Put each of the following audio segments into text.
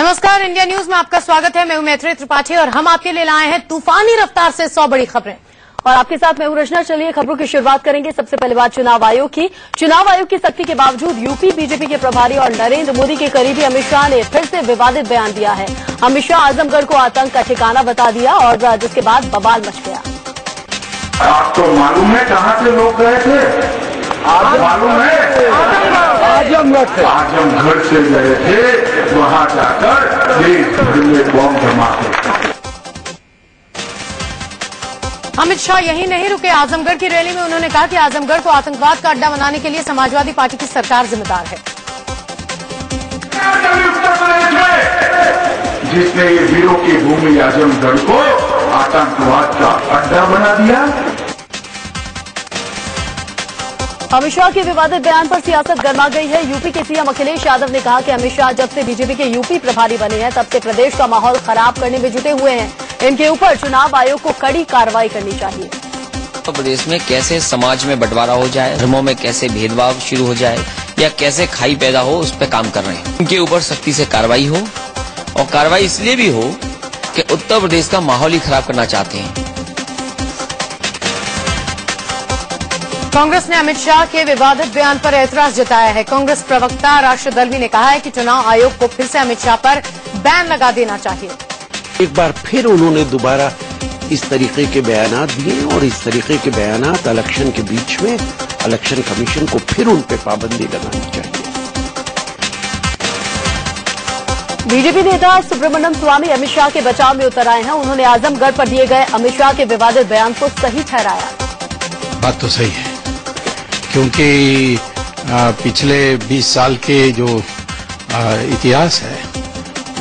नमस्कार, India news में आपका स्वागत है। मैं हूं मैत्री त्रिपाठी और हम आपके लिए लाए हैं तूफानी रफ्तार से 100 बड़ी खबरें। और आपके साथ मैं हूं रचना। चलिए खबरों की शुरुआत करेंगे। सबसे पहले बात चुनाव आयोग की। चुनाव आयोग की सख्ती के बावजूद यूपी बीजेपी के प्रभारी और नरेंद्र मोदी के करीबी अमित शाह ने फिर से विवादित बयान दिया है। अमित शाह आजमगढ़ को आतंक का ठिकाना बता दिया और जिसके बाद बवाल मच गया। आपको मालूम है कहाँ से लोग गए थे? मालूम है? आजमगढ़ से गए थे। वहाँ जाकर देश भर में बॉम्ब धमाके। अमित शाह यही नहीं रुके। आजमगढ़ की रैली में उन्होंने कहा कि आजमगढ़ को आतंकवाद का अड्डा बनाने के लिए समाजवादी पार्टी की सरकार जिम्मेदार है। जिसने ये वीरों की भूमि आजमगढ़ को आतंकवाद का अड्डा बना दिया। अमित शाह के विवादित बयान पर सियासत गर्मा गई है। यूपी के सीएम अखिलेश यादव ने कहा कि अमित शाह जब से बीजेपी के यूपी प्रभारी बने हैं तब से प्रदेश का माहौल खराब करने में जुटे हुए हैं। इनके ऊपर चुनाव आयोग को कड़ी कार्रवाई करनी चाहिए। तो प्रदेश में कैसे समाज में बंटवारा हो जाए, धर्मों में कैसे भेदभाव शुरू हो जाए या कैसे खाई पैदा हो, उस पर काम कर रहे हैं। उनके ऊपर सख्ती से कार्रवाई हो, और कार्रवाई इसलिए भी हो कि उत्तर प्रदेश का माहौल ही खराब करना चाहते हैं। कांग्रेस ने अमित शाह के विवादित बयान पर ऐतराज जताया है। कांग्रेस प्रवक्ता राशिद अल्वी ने कहा है कि चुनाव आयोग को फिर से अमित शाह पर बैन लगा देना चाहिए। एक बार फिर उन्होंने दोबारा इस तरीके के बयानात दिए और इस तरीके के बयानात इलेक्शन के बीच में इलेक्शन कमीशन को फिर उन पे पाबंदी लगानी चाहिए। बीजेपी नेता सुब्रमण्यम स्वामी अमित शाह के बचाव में उतर आए हैं। उन्होंने आजमगढ़ पर दिए गए अमित शाह के विवादित बयान को सही ठहराया। बात तो सही है, क्योंकि पिछले 20 साल के जो इतिहास है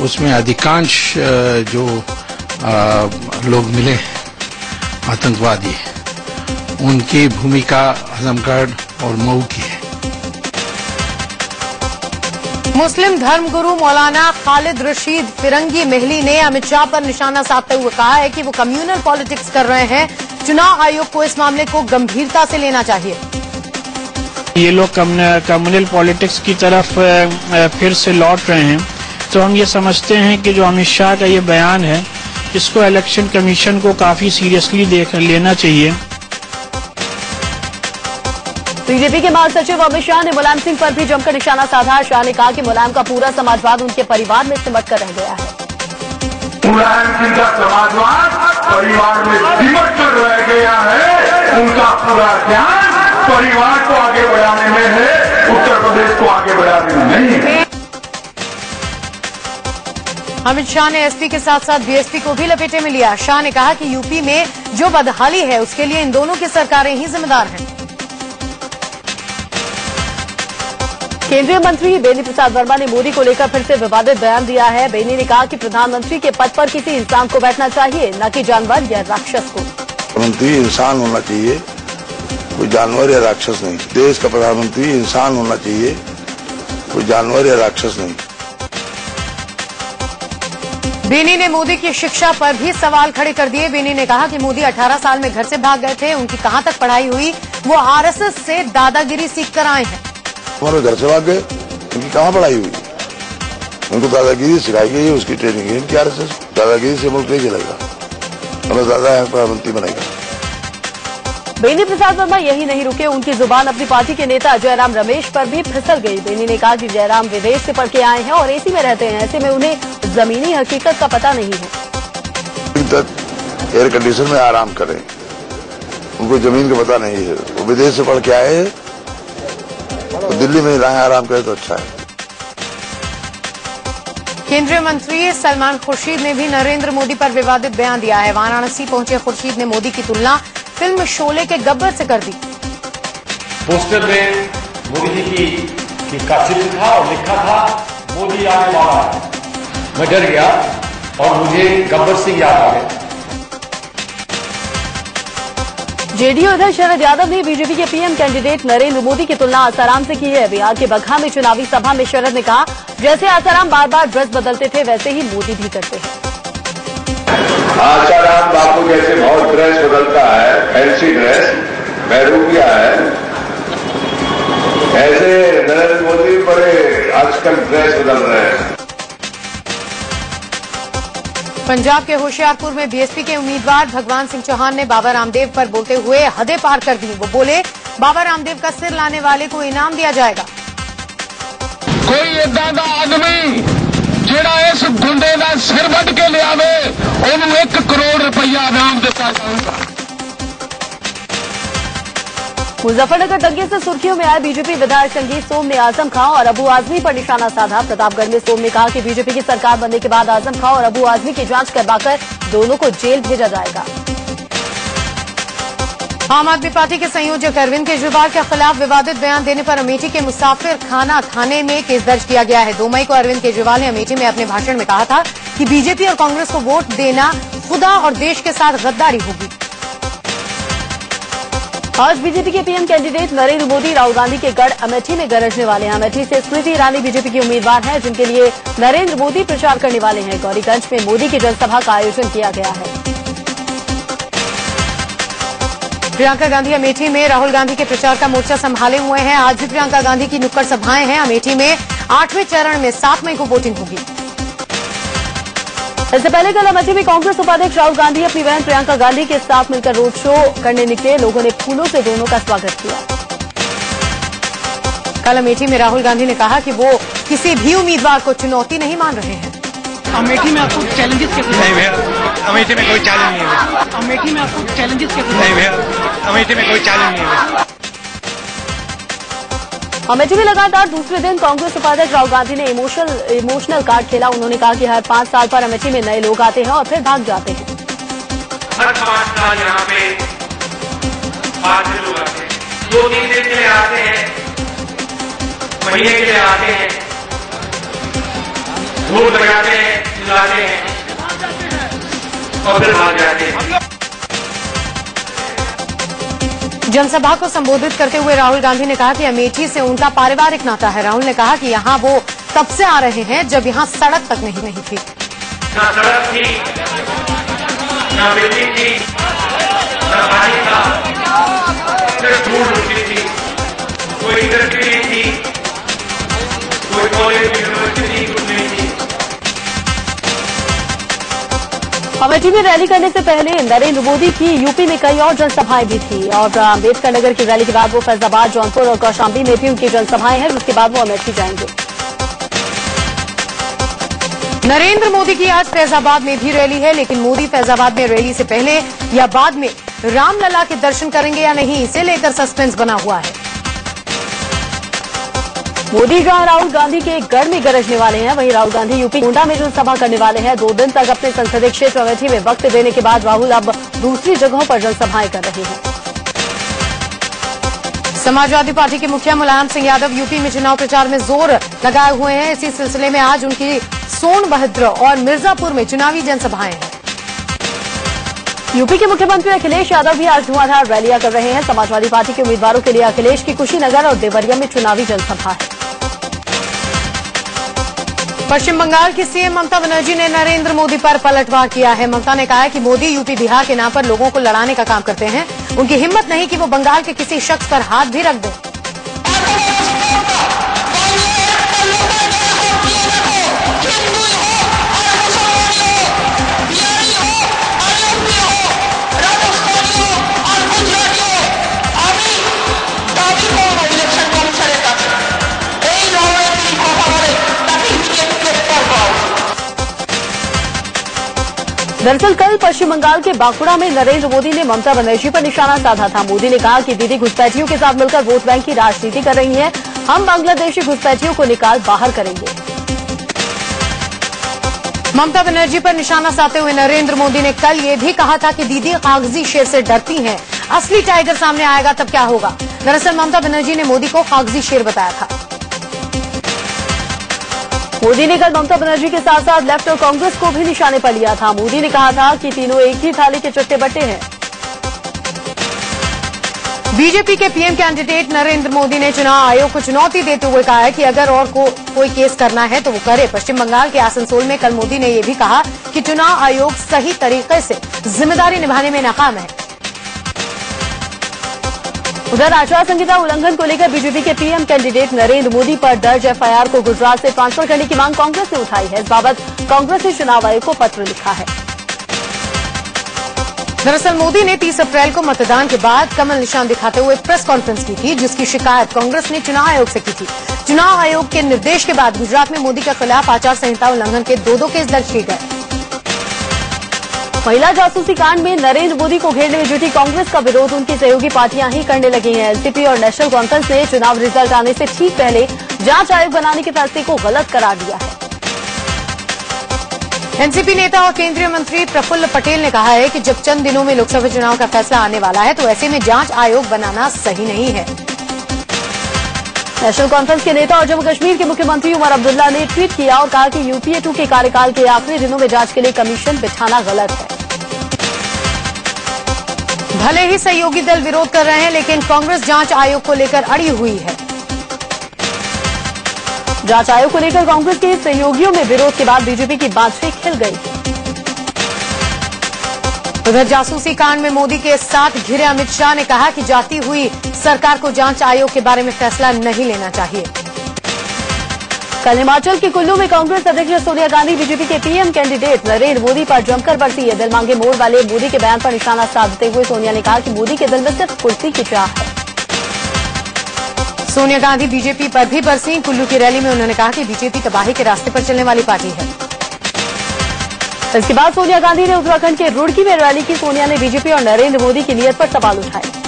उसमें अधिकांश जो लोग मिले आतंकवादी, उनकी भूमिका आजमगढ़ और मऊ की है। मुस्लिम धर्मगुरु मौलाना खालिद रशीद फिरंगी महली ने अमित शाह पर निशाना साधते हुए कहा है कि वो कम्युनल पॉलिटिक्स कर रहे हैं। चुनाव आयोग को इस मामले को गंभीरता से लेना चाहिए। ये लोग कम्युनल पॉलिटिक्स की तरफ फिर से लौट रहे हैं, तो हम ये समझते हैं कि जो अमित शाह का ये बयान है इसको इलेक्शन कमीशन को काफी सीरियसली लेना चाहिए। बीजेपी के महासचिव अमित शाह ने मुलायम सिंह पर भी जमकर निशाना साधा। शाह ने कहा कि मुलायम का पूरा समाजवाद उनके परिवार में सिमट कर रह गया है। मुलायम सिंह का समाजवाद परिवार में सिमट कर रह गया है। उनका पूरा ध्यान परिवार को आगे बढ़ाने में है, उत्तर प्रदेश को आगे बढ़ाने में नहीं है। अमित शाह ने एसपी के साथ साथ बीएसपी को भी लपेटे में लिया। शाह ने कहा कि यूपी में जो बदहाली है उसके लिए इन दोनों की सरकारें ही जिम्मेदार हैं। केंद्रीय मंत्री बेनी प्रसाद वर्मा ने मोदी को लेकर फिर से विवादित बयान दिया है। बेनी ने कहा कि प्रधानमंत्री के पद पर किसी इंसान को बैठना चाहिए, न कि जानवर या राक्षस को। प्रधानमंत्री इंसान होना चाहिए, कोई जानवर या राक्षस नहीं। देश का प्रधानमंत्री इंसान होना चाहिए, कोई जानवर या राक्षस नहीं। बेनी ने मोदी की शिक्षा पर भी सवाल खड़े कर दिए। बेनी ने कहा कि मोदी 18 साल में घर से भाग गए थे। उनकी कहां तक पढ़ाई हुई, वो आरएसएस से दादागिरी सीख कर आए हैं। हमारे घर से भाग गए, उनकी कहाँ पढ़ाई हुई? उनको दादागिरी सिखाई गई है, उसकी ट्रेनिंग है इनकी आरएसएस। दादागिरी से मुल्क नहीं चलेगा, हमें दादा प्रधानमंत्री बनेगा। बेनी प्रसाद वर्मा यही नहीं रुके। उनकी जुबान अपनी पार्टी के नेता जयराम रमेश पर भी फिसल गई। बेनी ने कहा कि जयराम विदेश से पढ़ के आए हैं और एसी में रहते हैं, ऐसे में उन्हें जमीनी हकीकत का पता नहीं है। तक एयर कंडीशन में आराम करें, उनको जमीन का पता नहीं है। वो विदेश से पढ़ के आए हैं, तो दिल्ली में रहें, आराम करें तो अच्छा है। केंद्रीय मंत्री सलमान खुर्शीद ने भी नरेंद्र मोदी पर विवादित बयान दिया है। वाराणसी पहुंचे खुर्शीद ने मोदी की तुलना फिल्म शोले के गब्बर से कर दी। पोस्टर में मोदी जी का चित्र था और लिखा था मोदी आने वाला है। मैं डर गया और मुझे गब्बर सिंह याद आ गया। जेडीयू अध्यक्ष शरद यादव ने बीजेपी के पीएम कैंडिडेट नरेंद्र मोदी की तुलना आसाराम से की है। बिहार के बगहा में चुनावी सभा में शरद ने कहा, जैसे आसाराम बार बार ड्रेस बदलते थे वैसे ही मोदी भी करते हैं। आसाराम बापू जैसे बहुत ड्रेस बदलता है, फैंसी ड्रेस, बहरूपिया है, ऐसे नरेंद्र मोदी बड़े आजकल ड्रेस बदल रहे हैं। पंजाब के होशियारपुर में बीएसपी के उम्मीदवार भगवान सिंह चौहान ने बाबा रामदेव पर बोलते हुए हदें पार कर दी। वो बोले, बाबा रामदेव का सिर लाने वाले को इनाम दिया जाएगा। कोई इदां दा आदमी जिहड़ा इस गुंडे दा सिर वड्ढ के लियावे उहनूं 1 करोड़ रुपया इनाम दिता जाएगा। मुजफ्फरनगर दंगे से सुर्खियों में आए बीजेपी विधायक संगीत सोम ने आजम खां और अबू आजमी पर निशाना साधा। प्रतापगढ़ में सोम ने कहा कि बीजेपी की सरकार बनने के बाद आजम खां और अबू आजमी की जांच करवाकर दोनों को जेल भेजा जाएगा। आम आदमी पार्टी के संयोजक अरविंद केजरीवाल के खिलाफ विवादित बयान देने पर अमेठी के मुसाफिर खाना थाने में केस दर्ज किया गया है। 2 मई को अरविंद केजरीवाल ने अमेठी में अपने भाषण में कहा था कि बीजेपी और कांग्रेस को वोट देना खुदा और देश के साथ गद्दारी होगी। आज बीजेपी के पीएम कैंडिडेट नरेंद्र मोदी राहुल गांधी के गढ़ अमेठी में गरजने वाले हैं। अमेठी से स्मृति ईरानी बीजेपी की उम्मीदवार हैं, जिनके लिए नरेंद्र मोदी प्रचार करने वाले हैं। गौरीगंज में मोदी की जनसभा का आयोजन किया गया है। प्रियंका गांधी अमेठी में राहुल गांधी के प्रचार का मोर्चा संभाले हुए हैं। आज भी प्रियंका गांधी की नुक्कड़ सभाएं हैं। अमेठी में 8वें चरण में 7 मई को वोटिंग होगी। इससे पहले कल अमेठी में कांग्रेस उपाध्यक्ष राहुल गांधी अपनी बहन प्रियंका गांधी के साथ मिलकर रोड शो करने निकले। लोगों ने फूलों से दोनों का स्वागत किया। कल अमेठी में राहुल गांधी ने कहा कि वो किसी भी उम्मीदवार को चुनौती नहीं मान रहे हैं। अमेठी में आपको चैलेंजेस के नहीं भैया, अमेठी में कोई चैलेंज नहीं है। अमेठी में आपको चैलेंजेस के नहीं भैया, अमेठी में कोई चैलेंज नहीं है। अमेठी में लगातार दूसरे दिन कांग्रेस उपाध्यक्ष राहुल गांधी ने इमोशनल कार्ड खेला। उन्होंने कहा कि हर 5 साल पर अमेठी में नए लोग आते हैं और फिर भाग जाते हैं। हर 5 साल यहाँ पे बाहर से लोग आते हैं, 2-3 दिन के लिए आते हैं, महीने के लिए आते हैं, वोट लगाते हैं, चिल्लाते हैं और फिर भाग जाते हैं। जनसभा को संबोधित करते हुए राहुल गांधी ने कहा कि अमेठी से उनका पारिवारिक नाता है। राहुल ने कहा कि यहाँ वो तब से आ रहे हैं जब यहाँ सड़क तक नहीं थी। ना सड़क थी, ना बिल्डिंग थी, ना पानी था, सिर्फ धूल उड़ती थी। कोई इंडस्ट्री नहीं थी, कोई कॉलेज यूनिवर्सिटी कुछ नहीं थी। अमेठी में रैली करने से पहले नरेंद्र मोदी की यूपी में कई और जनसभाएं भी थी और अम्बेडकर नगर की रैली के बाद वो फैजाबाद, जौनपुर और कौशाम्बी में भी उनकी जनसभाएं हैं, जिसके बाद वो अमेठी जाएंगे। नरेंद्र मोदी की आज फैजाबाद में भी रैली है, लेकिन मोदी फैजाबाद में रैली से पहले या बाद में रामलला के दर्शन करेंगे या नहीं, इसे लेकर सस्पेंस बना हुआ है। मोदी जहां राहुल गांधी के गढ़ में गरजने वाले हैं, वहीं राहुल गांधी यूपी गोंडा में जनसभा करने वाले हैं। 2 दिन तक अपने संसदीय क्षेत्र अमेठी में वक्त देने के बाद राहुल अब दूसरी जगहों पर जनसभाएं कर रहे हैं। समाजवादी पार्टी के मुखिया मुलायम सिंह यादव यूपी में चुनाव प्रचार में जोर लगाए हुए हैं। इसी सिलसिले में आज उनकी सोनभद्र और मिर्जापुर में चुनावी जनसभाएं हैं। यूपी के मुख्यमंत्री अखिलेश यादव भी आज धुआंधार रैलियां कर रहे हैं। समाजवादी पार्टी के उम्मीदवारों के लिए अखिलेश की कुशीनगर और देवरिया में चुनावी जनसभा है। पश्चिम बंगाल की सीएम ममता बनर्जी ने नरेंद्र मोदी पर पलटवार किया है। ममता ने कहा है कि मोदी यूपी बिहार के नाम पर लोगों को लड़ाने का काम करते हैं। उनकी हिम्मत नहीं कि वो बंगाल के किसी शख्स पर हाथ भी रख दें। दरअसल कल पश्चिम बंगाल के बांकुड़ा में नरेंद्र मोदी ने ममता बनर्जी पर निशाना साधा था। मोदी ने कहा कि दीदी घुसपैठियों के साथ मिलकर वोट बैंक की राजनीति कर रही हैं। हम बांग्लादेशी घुसपैठियों को निकाल बाहर करेंगे। ममता बनर्जी पर निशाना साधते हुए नरेंद्र मोदी ने कल ये भी कहा था कि दीदी कागजी शेर से डरती हैं, असली टाइगर सामने आएगा तब क्या होगा। दरअसल ममता बनर्जी ने मोदी को कागजी शेर बताया था। मोदी ने कल ममता बनर्जी के साथ साथ लेफ्ट और कांग्रेस को भी निशाने पर लिया था। मोदी ने कहा था कि तीनों एक ही थाली के चट्टे बट्टे हैं। बीजेपी के पीएम कैंडिडेट नरेंद्र मोदी ने चुनाव आयोग को चुनौती देते हुए कहा है कि अगर और कोई केस करना है तो वो करे। पश्चिम बंगाल के आसनसोल में कल मोदी ने ये भी कहा कि चुनाव आयोग सही तरीके से जिम्मेदारी निभाने में नाकाम है। उधर आचार संहिता उल्लंघन को लेकर बीजेपी के पीएम कैंडिडेट नरेंद्र मोदी पर दर्ज एफआईआर को गुजरात से ट्रांसफर करने की मांग कांग्रेस ने उठाई है। इस बाबत कांग्रेस ने चुनाव आयोग को पत्र लिखा है। दरअसल मोदी ने 30 अप्रैल को मतदान के बाद कमल निशान दिखाते हुए प्रेस कॉन्फ्रेंस की थी, जिसकी शिकायत कांग्रेस ने चुनाव आयोग से की थी। चुनाव आयोग के निर्देश के बाद गुजरात में मोदी के खिलाफ आचार संहिता उल्लंघन के 2 केस दर्ज किए गए। महिला जासूसी कांड में नरेंद्र मोदी को घेरने में जुटी कांग्रेस का विरोध उनकी सहयोगी पार्टियां ही करने लगी हैं। एनसीपी और नेशनल कॉन्फ्रेंस ने चुनाव रिजल्ट आने से ठीक पहले जांच आयोग बनाने के फैसले को गलत करार दिया है। एनसीपी नेता और केंद्रीय मंत्री प्रफुल्ल पटेल ने कहा है कि जब चंद दिनों में लोकसभा चुनाव का फैसला आने वाला है तो ऐसे में जांच आयोग बनाना सही नहीं है। नेशनल कॉन्फ्रेंस के नेता और जम्मू कश्मीर के मुख्यमंत्री उमर अब्दुल्ला ने ट्वीट किया और कहा कि यूपीए 2 के कार्यकाल के आखिरी दिनों में जांच के लिए कमीशन बिठाना गलत है। भले ही सहयोगी दल विरोध कर रहे हैं, लेकिन कांग्रेस जांच आयोग को लेकर अड़ी हुई है। जांच आयोग को लेकर कांग्रेस के सहयोगियों में विरोध के बाद बीजेपी की बातचीत खिल गई। उधर जासूसी कांड में मोदी के साथ घिरे अमित शाह ने कहा कि जाती हुई सरकार को जांच आयोग के बारे में फैसला नहीं लेना चाहिए। कल हिमाचल के कुल्लू में कांग्रेस अध्यक्ष सोनिया गांधी बीजेपी के पीएम कैंडिडेट नरेंद्र मोदी पर जमकर बरसी है। दिल मांगे मोड़ वाले मोदी के बयान पर निशाना साधते हुए सोनिया ने कहा कि मोदी के दिल में सिर्फ कुर्सी की चाह है। सोनिया गांधी बीजेपी पर भी बरसी। कुल्लू की रैली में उन्होंने कहा कि बीजेपी तबाही के रास्ते पर चलने वाली पार्टी है। इसके बाद सोनिया गांधी ने उत्तराखंड के रुड़की में रैली की। सोनिया ने बीजेपी और नरेंद्र मोदी की नीयत पर सवाल उठाए।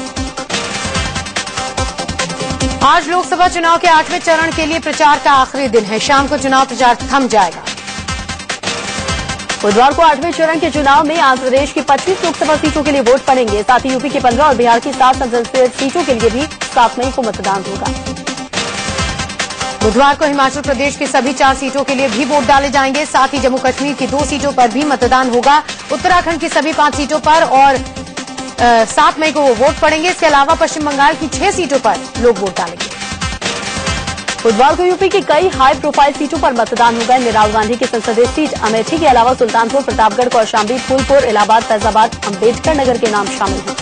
आज लोकसभा चुनाव के 8वें चरण के लिए प्रचार का आखिरी दिन है। शाम को चुनाव प्रचार थम जाएगा। बुधवार को 8वें चरण के चुनाव में आंध्र प्रदेश की 25 लोकसभा सीटों के लिए वोट पड़ेंगे। साथ ही यूपी के 15 और बिहार की 7 संसदीय सीटों के लिए भी 7 मई को मतदान होगा। बुधवार को हिमाचल प्रदेश की सभी 4 सीटों के लिए भी वोट डाले जाएंगे। साथ ही जम्मू कश्मीर की 2 सीटों पर भी मतदान होगा। उत्तराखंड की सभी 5 सीटों पर और 7 मई को वो वोट पड़ेंगे। इसके अलावा पश्चिम बंगाल की 6 सीटों पर लोग वोट डालेंगे। बुधवार को यूपी की कई हाई प्रोफाइल सीटों पर मतदान होगा। इनमें राहुल गांधी की संसदीय सीट अमेठी के अलावा सुल्तानपुर, प्रतापगढ़, कौशाम्बी, फूलपुर, इलाहाबाद, फैजाबाद, अम्बेडकर नगर के नाम शामिल हैं।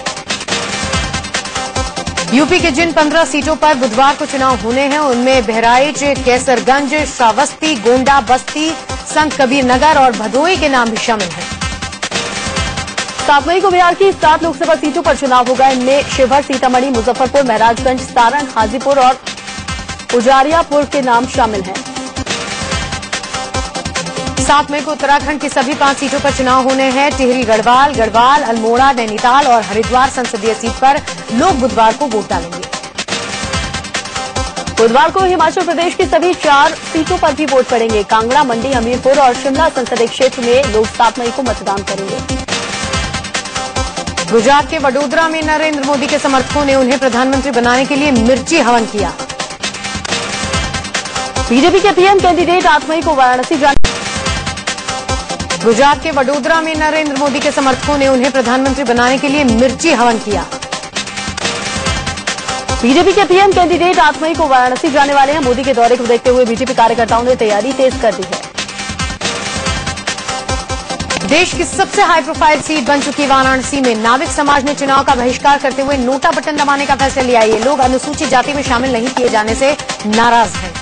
यूपी के जिन 15 सीटों पर बुधवार को चुनाव होने हैं उनमें बहराइच, कैसरगंज, श्रावस्ती, गोंडा, बस्ती, संत कबीर नगर और भदोही के नाम भी शामिल हैं। 7 मई को बिहार की 7 लोकसभा सीटों पर चुनाव होगा। इनमें शिवहर, सीतामढ़ी, मुजफ्फरपुर, महराजगंज, सारण, हाजीपुर और उजारियापुर के नाम शामिल हैं। 7 मई को उत्तराखंड की सभी 5 सीटों पर चुनाव होने हैं। टिहरी, गढ़वाल, अल्मोड़ा, नैनीताल और हरिद्वार संसदीय सीट पर लोग बुधवार को वोट डालेंगे। बुधवार को हिमाचल प्रदेश की सभी 4 सीटों पर भी वोट पड़ेंगे। कांगड़ा, मंडी, हमीरपुर और शिमला संसदीय क्षेत्र में लोग 7 मई को मतदान करेंगे। गुजरात के वडोदरा में नरेंद्र मोदी के समर्थकों ने उन्हें प्रधानमंत्री बनाने के लिए मिर्ची हवन किया। बीजेपी के पीएम कैंडिडेट 8 मई को वाराणसी जाने। गुजरात के वडोदरा में नरेंद्र मोदी के समर्थकों ने उन्हें प्रधानमंत्री बनाने के लिए मिर्ची हवन किया। बीजेपी के पीएम कैंडिडेट 8 मई को वाराणसी जाने वाले हैं। मोदी के दौरे को देखते हुए बीजेपी कार्यकर्ताओं ने तैयारी तेज कर दी है। देश की सबसे हाई प्रोफाइल सीट बन चुकी वाराणसी में नाविक समाज ने चुनाव का बहिष्कार करते हुए नोटा बटन दबाने का फैसला लिया। ये लोग अनुसूचित जाति में शामिल नहीं किए जाने से नाराज हैं।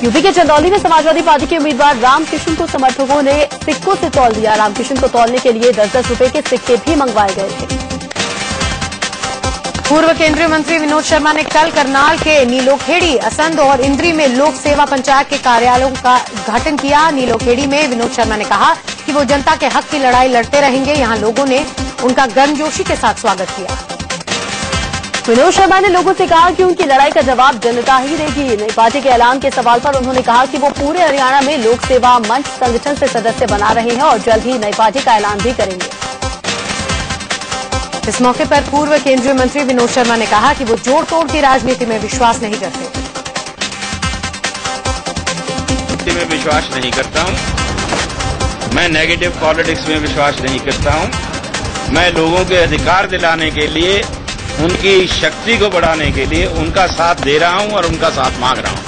यूपी के चंदौली में समाजवादी पार्टी के उम्मीदवार रामकिशन को समर्थकों ने सिक्कों से तौल दिया। रामकिशन को तौलने के लिए 10-10 रुपए के सिक्के भी मंगवाए गए थे। पूर्व केंद्रीय मंत्री विनोद शर्मा ने कल करनाल के नीलोखेड़ी, असंध और इंद्री में लोक सेवा पंचायत के कार्यालयों का उद्घाटन किया। नीलोखेड़ी में विनोद शर्मा ने कहा कि वो जनता के हक की लड़ाई लड़ते रहेंगे। यहां लोगों ने उनका गर्मजोशी के साथ स्वागत किया। विनोद शर्मा ने लोगों से कहा कि उनकी लड़ाई का जवाब जनता ही देगी। नई पार्टी के ऐलान के सवाल पर उन्होंने कहा कि वो पूरे हरियाणा में लोक सेवा मंच संगठन से सदस्य बना रहे हैं और जल्द ही नई पार्टी का ऐलान भी करेंगे। इस मौके पर पूर्व केंद्रीय मंत्री विनोद शर्मा ने कहा कि वो जोड़ तोड़ की राजनीति में विश्वास नहीं करते। में विश्वास नहीं करता हूं, मैं नेगेटिव पॉलिटिक्स में विश्वास नहीं करता हूं। मैं लोगों के अधिकार दिलाने के लिए, उनकी शक्ति को बढ़ाने के लिए उनका साथ दे रहा हूं और उनका साथ मांग रहा हूं।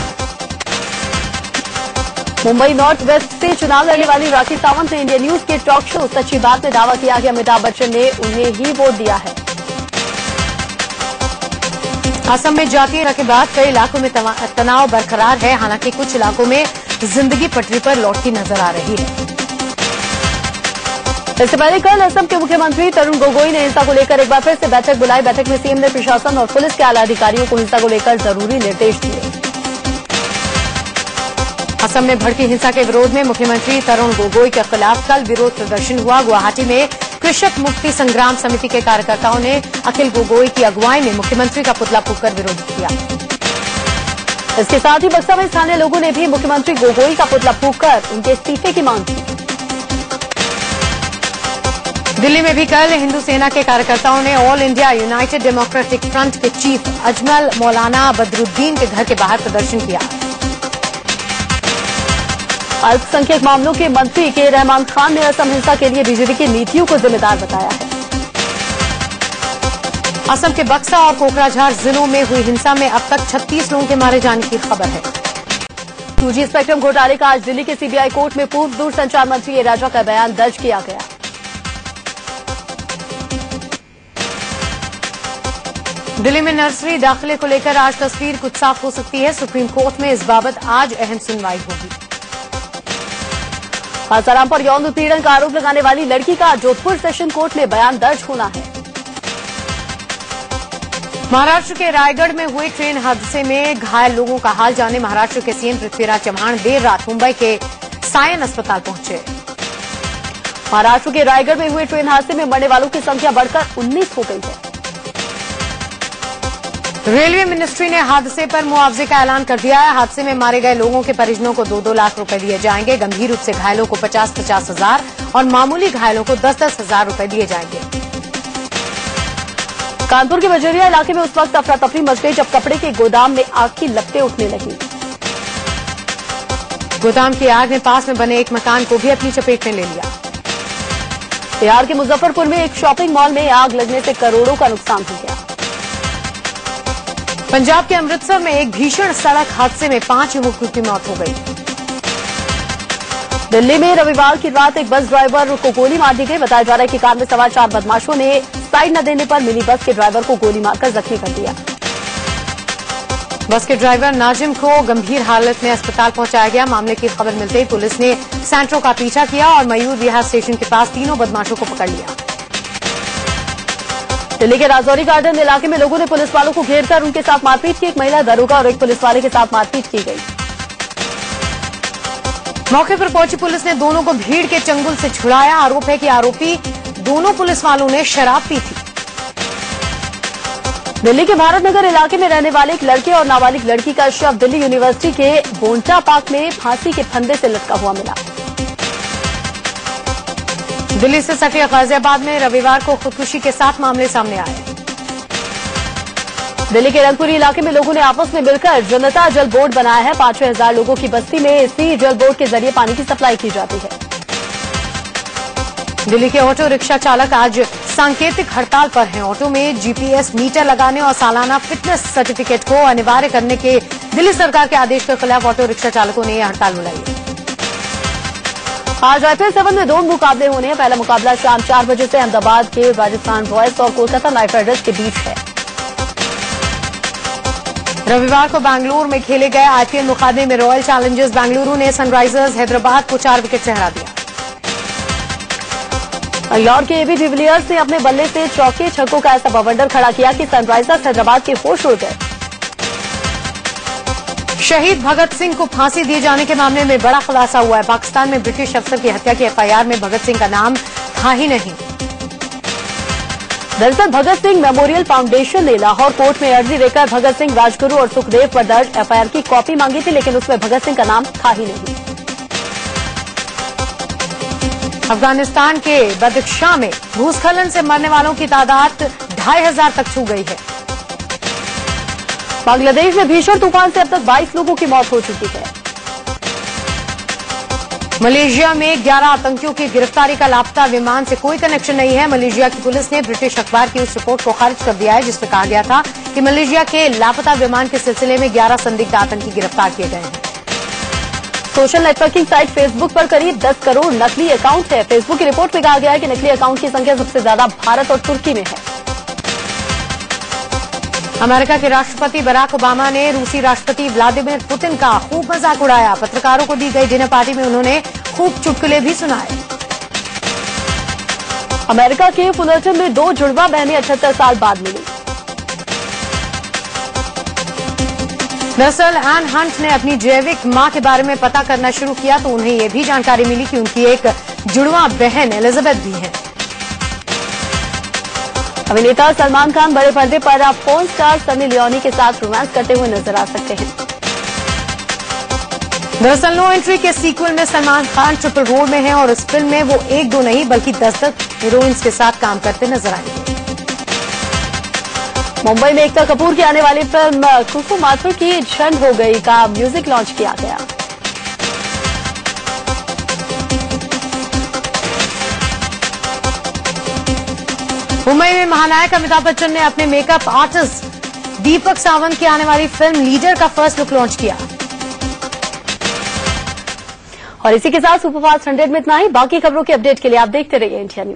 मुंबई नॉर्थ वेस्ट से चुनाव लड़ने वाली राखी सावंत ने इंडिया न्यूज के टॉक शो सच्ची बात में दावा किया कि अमिताभ बच्चन ने उन्हें ही वोट दिया है। असम में जातीय हिंसा के बाद कई इलाकों में तनाव बरकरार है। हालांकि कुछ इलाकों में जिंदगी पटरी पर लौटती नजर आ रही है। इससे पहले कल असम के मुख्यमंत्री तरुण गोगोई ने हिंसा को लेकर एक बार फिर से बैठक बुलाई। बैठक में सीएम ने प्रशासन और पुलिस के आला अधिकारियों को हिंसा को लेकर जरूरी निर्देश दिए। असम में भड़की हिंसा के विरोध में मुख्यमंत्री तरुण गोगोई के खिलाफ कल विरोध प्रदर्शन हुआ। गुवाहाटी में कृषक मुक्ति संग्राम समिति के कार्यकर्ताओं ने अखिल गोगोई की अगुवाई में मुख्यमंत्री का पुतला फूंककर विरोध किया। इसके साथ ही बक्सा में स्थानीय लोगों ने भी मुख्यमंत्री गोगोई का पुतला फूंककर उनके इस्तीफे की मांग की। दिल्ली में भी कल हिंदू सेना के कार्यकर्ताओं ने all India United democratic front के चीफ अजमल मौलाना बदरुद्दीन के घर के बाहर प्रदर्शन किया। अल्पसंख्यक मामलों के मंत्री के रहमान खान ने असम हिंसा के लिए बीजेपी की नीतियों को जिम्मेदार बताया है। असम के बक्सा और कोकराझार जिलों में हुई हिंसा में अब तक 36 लोगों के मारे जाने की खबर है। 2G स्पेक्ट्रम घोटाले का आज दिल्ली के सीबीआई कोर्ट में पूर्व दूरसंचार मंत्री ए राजा का बयान दर्ज किया गया। दिल्ली में नर्सरी दाखिले को लेकर आज तस्वीर कुछ साफ हो सकती है। सुप्रीम कोर्ट में इस बाबत आज अहम सुनवाई होगी। आसाराम पर यौन उत्पीड़न का आरोप लगाने वाली लड़की का जोधपुर सेशन कोर्ट में बयान दर्ज होना है। महाराष्ट्र के रायगढ़ में हुए ट्रेन हादसे में घायल लोगों का हाल जानने महाराष्ट्र के सीएम पृथ्वीराज चव्हाण देर रात मुंबई के सायन अस्पताल पहुंचे। महाराष्ट्र के रायगढ़ में हुए ट्रेन हादसे में मरने वालों की संख्या बढ़कर 19 हो गई है। रेलवे मिनिस्ट्री ने हादसे पर मुआवजे का ऐलान कर दिया है। हादसे में मारे गए लोगों के परिजनों को 2-2 लाख रुपए दिए जाएंगे। गंभीर रूप से घायलों को 50-50 हजार और मामूली घायलों को 10-10 हजार रुपए दिए जाएंगे। कानपुर के बजरिया इलाके में उस वक्त अफरा तफरी मच गई जब कपड़े के गोदाम में आग की लपटें उठने लगी। गोदाम की आग ने पास में बने एक मकान को भी अपनी चपेट में ले लिया। बिहार के मुजफ्फरपुर में एक शॉपिंग मॉल में आग लगने से करोड़ों का नुकसान हो गया। पंजाब के अमृतसर में एक भीषण सड़क हादसे में 5 युवकों की मौत हो गई। दिल्ली में रविवार की रात एक बस ड्राइवर को गोली मार दी गई। बताया जा रहा है कि कार में सवार 4 बदमाशों ने साइड न देने पर मिनी बस के ड्राइवर को गोली मारकर जख्मी कर दिया। बस के ड्राइवर नाजिम को गंभीर हालत में अस्पताल पहुंचाया गया। मामले की खबर मिलते ही पुलिस ने सेंट्रो का पीछा किया और मयूर विहार स्टेशन के पास तीनों बदमाशों को पकड़ लिया। दिल्ली के राजौरी गार्डन इलाके में लोगों ने पुलिस वालों को घेरकर उनके साथ मारपीट की। एक महिला दरोगा और एक पुलिस वाले के साथ मारपीट की गई। मौके पर पहुंची पुलिस ने दोनों को भीड़ के चंगुल से छुड़ाया। आरोप है कि आरोपी दोनों पुलिस वालों ने शराब पी थी। दिल्ली के भारत नगर इलाके में रहने वाले एक लड़के और नाबालिग लड़की का शव दिल्ली यूनिवर्सिटी के बोंटा पार्क में फांसी के फंदे से लटका हुआ मिला। दिल्ली से सटे गाजियाबाद में रविवार को खुदकुशी के 7 मामले सामने आए। दिल्ली के रंगपुरी इलाके में लोगों ने आपस में मिलकर जनता जल बोर्ड बनाया है। 5-6 हजार लोगों की बस्ती में इसी जल बोर्ड के जरिए पानी की सप्लाई की जाती है। दिल्ली के ऑटो रिक्शा चालक आज सांकेतिक हड़ताल पर हैं। ऑटो में जीपीएस मीटर लगाने और सालाना फिटनेस सर्टिफिकेट को अनिवार्य करने के दिल्ली सरकार के आदेश के खिलाफ ऑटो रिक्शा चालकों ने यह हड़ताल बुलाई है। आज IPL 7 में 2 मुकाबले होने हैं। पहला मुकाबला शाम 4 बजे से अहमदाबाद के राजस्थान रॉयल्स और कोलकाता नाइट राइडर्स के बीच है। रविवार को बेंगलुरु में खेले गए IPL मुकाबले में रॉयल चैलेंजर्स बेंगलुरु ने सनराइजर्स हैदराबाद को 4 विकेट से हरा दिया। इंदौर के एबी डिविलियर्स ने अपने बल्ले से चौके छक्कों का ऐसा बवंडर खड़ा किया कि सनराइजर्स हैदराबाद के होश उड़ गए। शहीद भगत सिंह को फांसी दिए जाने के मामले में बड़ा खुलासा हुआ है। पाकिस्तान में ब्रिटिश अफसर की हत्या की FIR में भगत सिंह का नाम था ही नहीं। दरअसल भगत सिंह मेमोरियल फाउंडेशन ने लाहौर कोर्ट में अर्जी देकर भगत सिंह, राजगुरु और सुखदेव पर दर्ज FIR की कॉपी मांगी थी, लेकिन उसमें भगत सिंह का नाम था ही नहीं। अफगानिस्तान के बदख्शां में भूस्खलन से मरने वालों की तादाद 2500 तक छू गई है। बांग्लादेश में भीषण तूफान से अब तक 22 लोगों की मौत हो चुकी है। मलेशिया में 11 आतंकियों की गिरफ्तारी का लापता विमान से कोई कनेक्शन नहीं है। मलेशिया की पुलिस ने ब्रिटिश अखबार की उस रिपोर्ट को खारिज कर दिया है जिसमें कहा गया था कि मलेशिया के लापता विमान के सिलसिले में 11 संदिग्ध आतंकी गिरफ्तार किए गए हैं। सोशल नेटवर्किंग साइट फेसबुक पर करीब 10 करोड़ नकली अकाउंट है। फेसबुक की रिपोर्ट में कहा गया है कि नकली अकाउंट की संख्या सबसे ज्यादा भारत और तुर्की में है। अमेरिका के राष्ट्रपति बराक ओबामा ने रूसी राष्ट्रपति व्लादिमीर पुतिन का खूब मजाक उड़ाया। पत्रकारों को दी गई डिनर पार्टी में उन्होंने खूब चुटकुले भी सुनाए। अमेरिका के फुलर्टन में 2 जुड़वा बहनें 78 साल बाद मिली। दरअसल एन हंट ने अपनी जैविक मां के बारे में पता करना शुरू किया तो उन्हें यह भी जानकारी मिली कि उनकी एक जुड़वा बहन एलिजाबेथ भी है। अभिनेता सलमान खान बड़े पर्दे पर अब पोर्न स्टार सनी लियोनी के साथ रोमांस करते हुए नजर आ सकते हैं। दरअसल नो एंट्री के सीक्वल में सलमान खान ट्रिपल रोल में हैं और इस फिल्म में वो 1-2 नहीं बल्कि 10-10 हीरोइंस के साथ काम करते नजर आएंगे। मुंबई में एकता कपूर की आने वाली फिल्म कुकू माथुर की झंड हो गई का म्यूजिक लॉन्च किया गया। मुंबई में महानायक अमिताभ बच्चन ने अपने मेकअप आर्टिस्ट दीपक सावंत की आने वाली फिल्म लीडर का फर्स्ट लुक लॉन्च किया। और इसी के साथ सुपरफास्ट 100 में इतना ही। बाकी खबरों के अपडेट के लिए आप देखते रहिए इंडिया न्यूज।